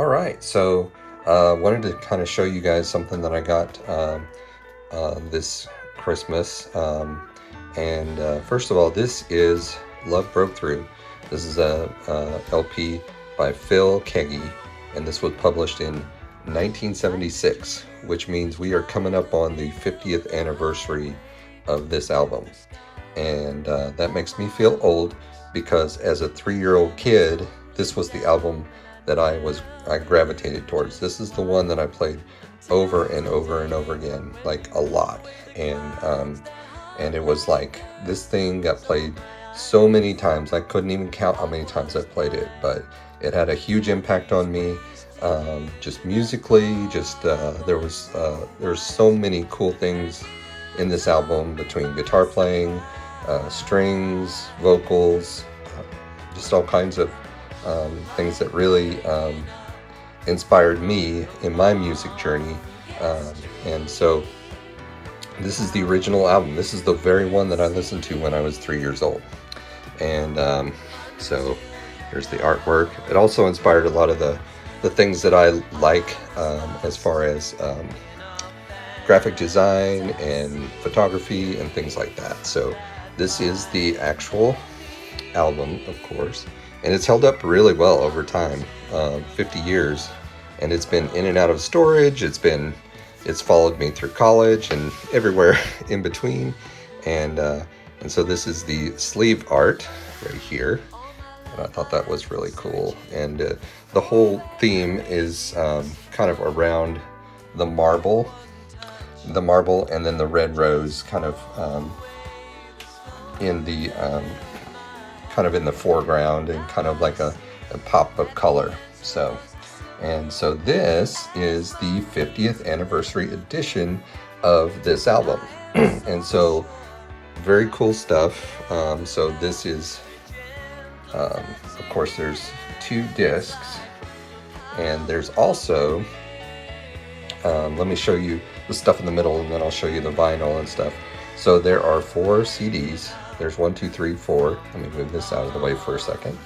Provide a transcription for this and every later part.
All right, so wanted to kind of show you guys something that I got this Christmas. And first of all, this is Love Broke Thru. This is a LP by Phil Keaggy, and this was published in 1976, which means we are coming up on the 50th anniversary of this album. And that makes me feel old because as a 3-year-old kid, this was the album that I gravitated towards. This is the one that I played over and over and over again, like a lot. And it was like this thing got played so many times. I couldn't even count how many times I played it, but it had a huge impact on me. Just musically, there's so many cool things in this album between guitar playing, strings, vocals, just all kinds of things that really inspired me in my music journey. And so this is the original album. This is the very one that I listened to when I was 3 years old. And so here's the artwork. It also inspired a lot of the things that I like as far as graphic design and photography and things like that. So this is the actual album, of course, and it's held up really well over time, 50 years, and it's been in and out of storage. It's followed me through college and everywhere in between, and so this is the sleeve art right here, and I thought that was really cool. And the whole theme is kind of around the marble, and then the red rose kind of in the foreground, and kind of like a pop of color. So this is the 50th anniversary edition of this album. And so very cool stuff. So this is of course there's 2 discs, and there's also let me show you the stuff in the middle, and then I'll show you the vinyl and stuff. So there are 4 CDs. There's 1, 2, 3, 4. Let me move this out of the way for a second.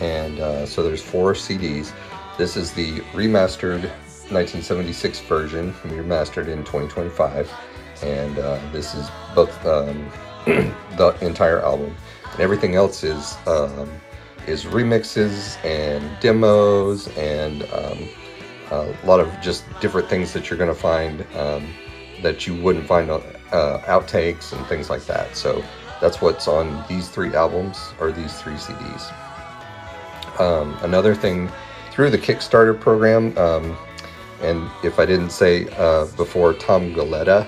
And so there's 4 CDs. This is the remastered 1976 version, remastered in 2025. And this is both the entire album. And everything else is remixes and demos and a lot of just different things that you're going to find that you wouldn't find on outtakes and things like that. So that's what's on these 3 albums, or these 3 CDs. Another thing, through the Kickstarter program, and if I didn't say before, Tom Galetta,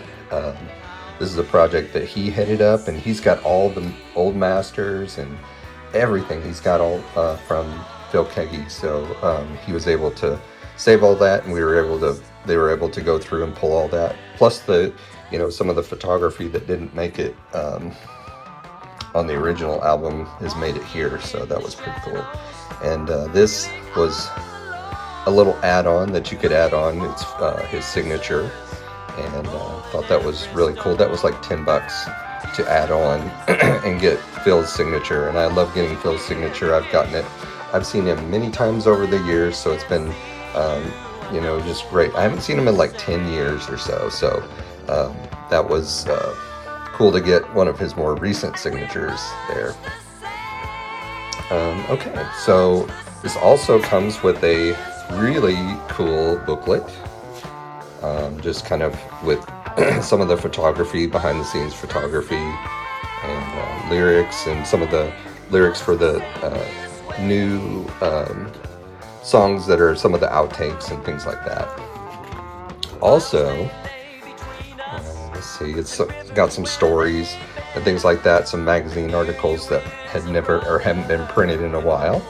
this is a project that he headed up, and he's got all the old masters and everything. He's got all from Phil Keaggy, so he was able to save all that, and they were able to go through and pull all that, plus some of the photography that didn't make it on the original album has made it here, so that was pretty cool. And this was a little add-on that you could add on. It's his signature, and thought that was really cool. That was like $10 to add on and get Phil's signature, and I love getting Phil's signature. I've seen him many times over the years, so it's been just great. I haven't seen him in like 10 years or so that was cool to get one of his more recent signatures there. Okay, so this also comes with a really cool booklet, just kind of with some of the photography, behind the scenes photography, and lyrics, and some of the lyrics for the new songs that are some of the outtakes and things like that. Also, let's see, it's got some stories and things like that, some magazine articles that hadn't been printed in a while,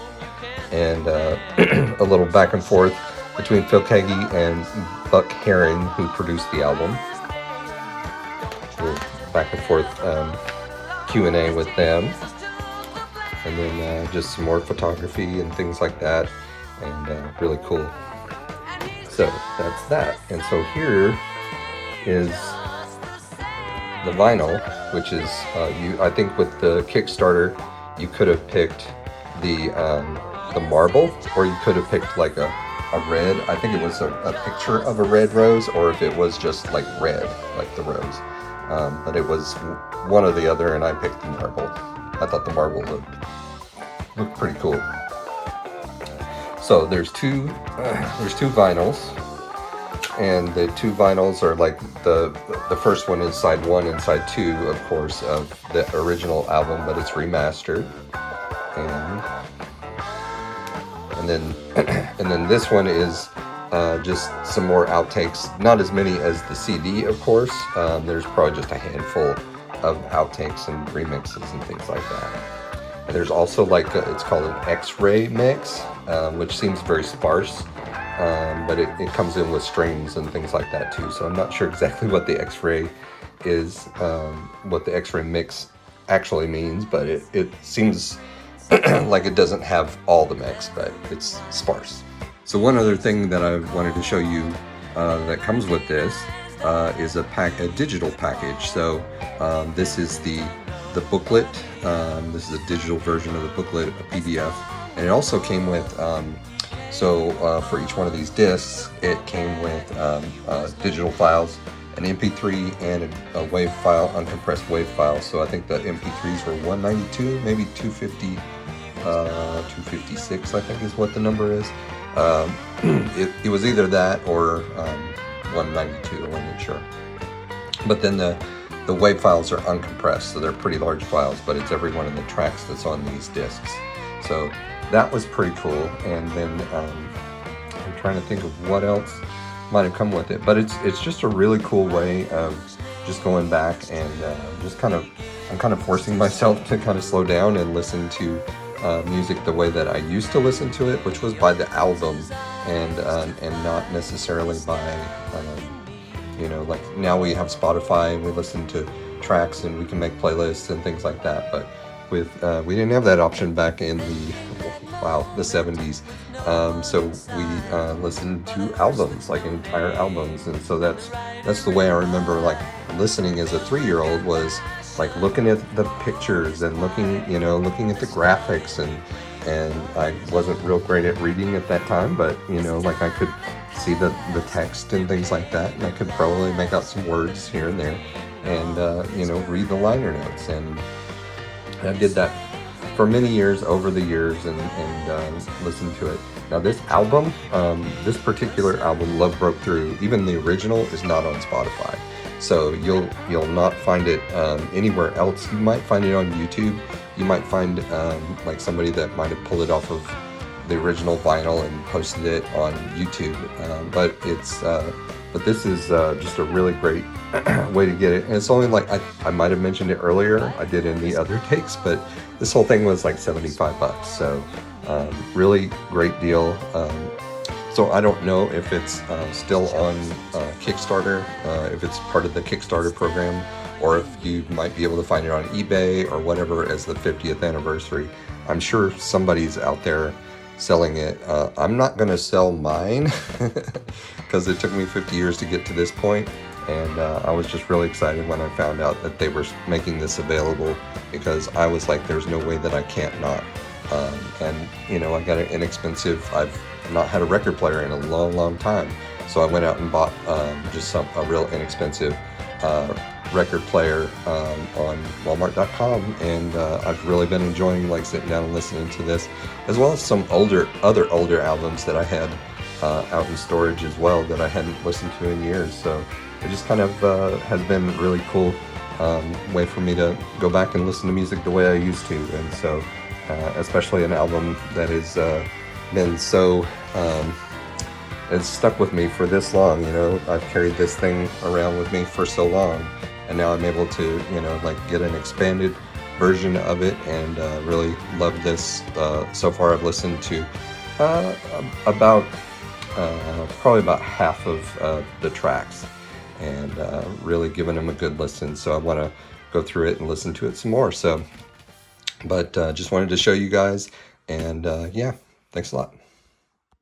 and a little back and forth between Phil Keaggy and Buck Herring, who produced the album. A little back and forth Q&A with them, and then just some more photography and things like that, and really cool. So that's that. And so here is the vinyl, which is I think with the Kickstarter you could have picked the marble, or you could have picked like a a red. I think it was a picture of a red rose, or if it was just like red, like the rose. But it was one or the other, and I picked the marble. I thought the marble looked pretty cool. So there's two vinyls, and the two vinyls are like the first one is side 1 and side 2, of course, of the original album, but it's remastered. And then this one is just some more outtakes. Not as many as the CD, of course. There's probably just a handful of outtakes and remixes and things like that. And there's also like it's called an X-ray mix, which seems very sparse, but it comes in with strings and things like that too. So I'm not sure exactly what the X-ray is, what the X-ray mix actually means, but it seems like it doesn't have all the mix, but it's sparse. So one other thing that I wanted to show you that comes with this is a digital package. So this is the booklet. This is a digital version of the booklet, a PDF, and it also came with for each one of these discs, it came with digital files, an MP3 and a WAV file, uncompressed WAV file. So I think the MP3s were 192, maybe 250, 256, I think is what the number is. It was either that or 192, I wasn't sure. But then the WAV files are uncompressed, so they're pretty large files, but it's every one of the tracks that's on these discs. So that was pretty cool. And then I'm trying to think of what else might have come with it, but it's just a really cool way of just going back and I'm kind of forcing myself to kind of slow down and listen to music the way that I used to listen to it, which was by the album and not necessarily by like now we have Spotify and we listen to tracks and we can make playlists and things like that, but with we didn't have that option back in the 70s. So we listened to albums, like entire albums, and so that's the way I remember like listening as a 3-year-old, was like looking at the pictures and looking at the graphics, and I wasn't real great at reading at that time, but like I could see the text and things like that, and I could probably make out some words here and there, and read the liner notes, and I did that for many years over the years, and listened to it. Now this album, this particular album, Love Broke Thru, even the original is not on Spotify. So you'll not find it anywhere else. You might find it on YouTube. You might find like somebody that might have pulled it off of the original vinyl and posted it on YouTube. But this is just a really great way to get it. And it's only like, I might have mentioned it earlier, I did in the other takes, but this whole thing was like $75. So really great deal. So I don't know if it's still on Kickstarter, if it's part of the Kickstarter program, or if you might be able to find it on eBay or whatever as the 50th anniversary. I'm sure somebody's out there selling it. I'm not going to sell mine because it took me 50 years to get to this point, and I was just really excited when I found out that they were making this available, because I was like, there's no way that I can't not. And I got an inexpensive, I've not had a record player in a long time, so I went out and bought just a real inexpensive record player on Walmart.com, and I've really been enjoying like sitting down and listening to this, as well as some other older albums that I had out in storage as well that I hadn't listened to in years. So it just kind of has been a really cool way for me to go back and listen to music the way I used to. And so especially an album that has been so it's stuck with me for this long. I've carried this thing around with me for so long, and now I'm able to like get an expanded version of it, and really love this. So far I've listened to about probably about half of the tracks, and really given them a good listen. So I want to go through it and listen to it some more. So but just wanted to show you guys, and yeah, thanks a lot.